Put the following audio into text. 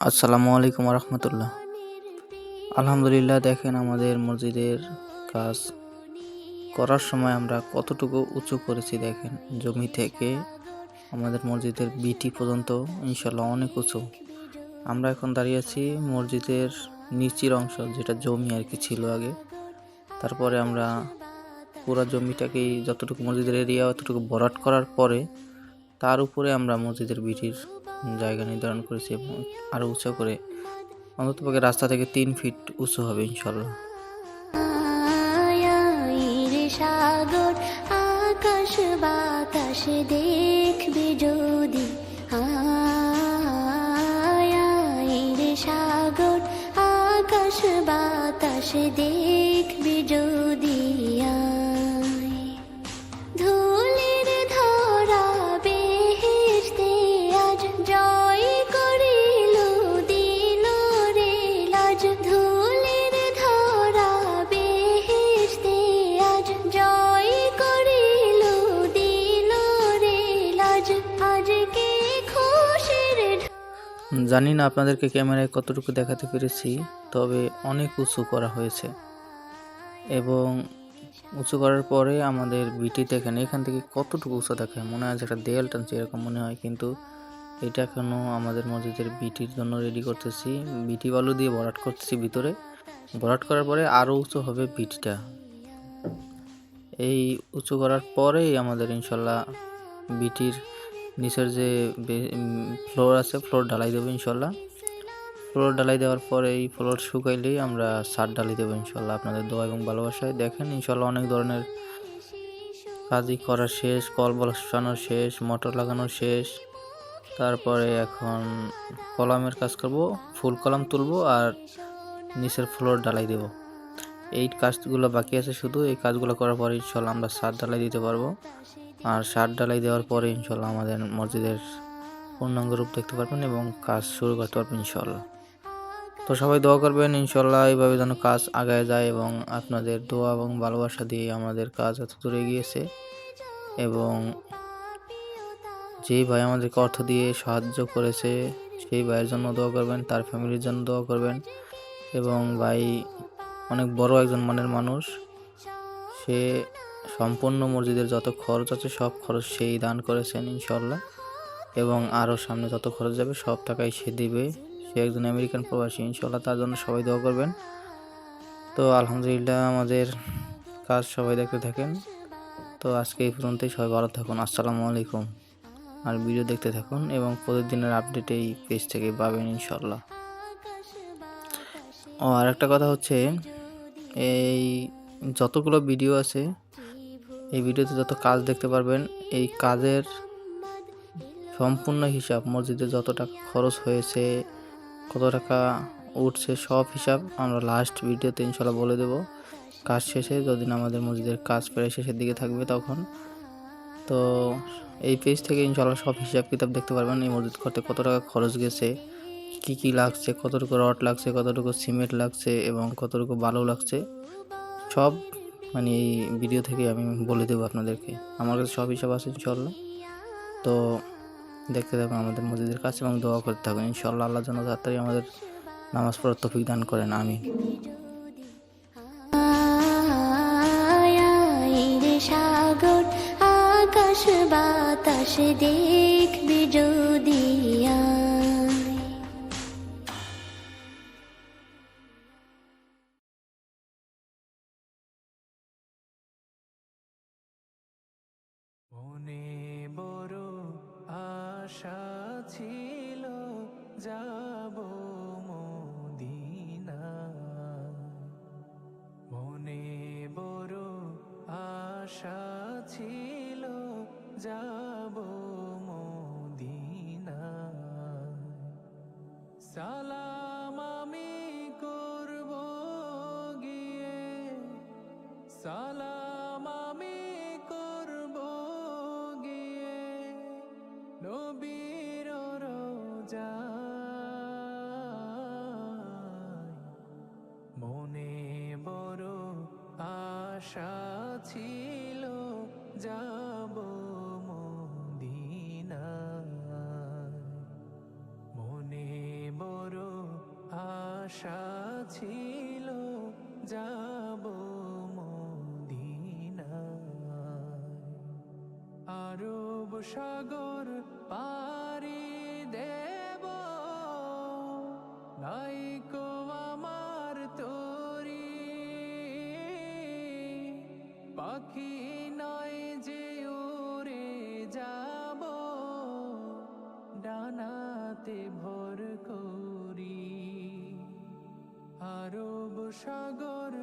আসসালামু আলাইকুম রহমতুল্লাহ। আলহামদুলিল্লাহ, দেখেন আমাদের মসজিদের কাজ করার সময় আমরা কতটুকু উঁচু করেছি। দেখেন, জমি থেকে আমাদের মসজিদের বিটি পর্যন্ত ইনশাল্লাহ অনেক উঁচু। আমরা এখন দাঁড়িয়ে আছি মসজিদের নিচের অংশ, যেটা জমি আর কি ছিল আগে। তারপরে আমরা পুরো জমিটাকেই, যতটুকু মসজিদের এরিয়া অতটুকু ভরাট করার পরে তার উপরে আমরা মসজিদের বিটির জায়গা নির্ধারণ করেছি এবং আরও উঁচু করে অন্ততপক্ষে রাস্তা থেকে 3 ফিট উঁচু হবে ইনশাল্লাহ। সাগর আকাশ বাতাস দেখবে যদি, সাগর আকাশ বাতাস দেখবে যদি, ধুলির ধরা বেহেশতে আজ জয় করিল দিল রে লাজ, ধুলির ধরা বেহেশতে আজ জয় করিল দিল রে লাজ, আজকে খুশির। জানি না আপনাদেরকে ক্যামেরায় কতটুকু দেখাতে পেরেছি, তবে অনেক উঁচু করা হয়েছে। এবং উঁচু করার পরে আমাদের বিটি দেখেন, এখান থেকে কতটুকু উঁচু দেখায়, মনে হয় একটা দেয়াল টানছে এরকম মনে হয়, কিন্তু এটা এখনও আমাদের মসজিদের বিটির জন্য রেডি করতেছি। বিটি বালু দিয়ে ভরাট করতেছি ভিতরে। ভরাট করার পরে আরও উঁচু হবে বিটিটা। এই উঁচু করার পরেই আমাদের ইনশাল্লাহ বিটির নিচের যে ফ্লোর আছে, ফ্লোর ঢালাই দেবো ইনশাল্লাহ। ফ্লোর ঢালাই দেওয়ার পরে এই ফ্লোর শুকাইলেই আমরা ছাদ ঢালাই দেবো ইনশাল্লাহ, আপনাদের দোয়া এবং ভালোবাসায়। দেখেন ইনশাল্লাহ অনেক ধরনের কাজই করা শেষ, কল বসানো শেষ, মোটর লাগানো শেষ। তারপরে এখন কলামের কাজ করব, ফুল কলাম তুলবো আর নিচের ফ্লোর ঢালাই দেব। এই কাজগুলো বাকি আছে শুধু। এই কাজগুলো করার পরে ইনশাল্লাহ আমরা ছাদ ঢালাই দিতে পারবো। আর ছাদ ঢালাই দেওয়ার পরে ইনশাল্লাহ আমাদের মসজিদের পূর্ণাঙ্গ রূপ দেখতে পারবেন এবং কাজ শুরু করতে পারবেন ইনশাল্লাহ। তো সবাই দোয়া করবেন ইনশাল্লাহ, এইভাবে যেন কাজ আগায় যায় এবং আপনাদের দোয়া এবং ভালোবাসা দিয়ে আমাদের কাজ এত দূর এগিয়েছে। এবং যেই ভাই আমাদেরকে অর্থ দিয়ে সাহায্য করেছে সেই ভাইয়ের জন্য দোয়া করবেন, তার ফ্যামিলির জন্য দোয়া করবেন। এবং ভাই অনেক বড় একজন মনের মানুষ, সে সম্পূর্ণ মসজিদের যত খরচ আছে সব খরচ সেই দান করেছেন ইনশাল্লাহ। এবং আরও সামনে যত খরচ যাবে সব টাকাই সে দিবে। সে একজন আমেরিকান প্রবাসী ইনশাল্লাহ, তার জন্য সবাই দোয়া করবেন। তো আলহামদুলিল্লাহ, আমাদের কাজ সবাই দেখতে থাকেন। তো আজকে এই পর্যন্তই, সবাই ভালো থাকুন। আসসালামু আলাইকুম। আর ভিডিও দেখতে থাকুন এবং প্রতিদিনের আপডেট এই পেজ থেকে পাবেন ইনশাল্লাহ। আর একটা কথা হচ্ছে, এই যতগুলো ভিডিও আছে এই ভিডিওতে যত কাজ দেখতে পারবেন, এই কাজের সম্পূর্ণ হিসাব, মসজিদে যত টাকা খরচ হয়েছে, কত টাকা উঠছে, সব হিসাব আমরা লাস্ট ভিডিওতে ইনশাল্লাহ বলে দেব কাজ শেষে, যদিন আমাদের মসজিদের কাজ প্রায় শেষের দিকে থাকবে তখন। তো এই পেজ থেকে ইনশাল্লাহ সব হিসাব কিতাব দেখতে পারবেন, এই মসজিদ করতে কত টাকা খরচ গেছে, কি কি লাগছে, কতটুকু রড লাগছে, কতটুকু সিমেন্ট লাগছে এবং কতটুকু বালু লাগছে, সব মানে এই ভিডিও থেকে আমি বলে দেবো আপনাদেরকে। আমার কাছে সব হিসাব আছে ইনশাল্লাহ। তো দেখতে থাকুন আমাদের মসজিদের কাছে এবং দোয়া করতে থাকুন ইনশাল্লাহ, আল্লাহ যেন তাড়াতাড়ি আমাদের নামাজ পড়ার তৌফিক দান করেন, আমিন। সাগর আকাশ বাতাস দেখবে যদি, মনে বড় আশা ছিল যাব মদিনা, মনে বড় আশা ছিল যাব মদিনা, সালাম আমি করব গিয়ে, সালাম আমি করব গিয়ে নবীর রোজায়, মনে বড় আশা ছিল যাব মদিনা, মনে বড় আশা ছিল যাব মদিনায়। আরব সাগর পারি দেব, নাইকো আমার তরি, পাখি নয় যে উড়ে যাব, ডানাতে ভর করি। আরব সাগর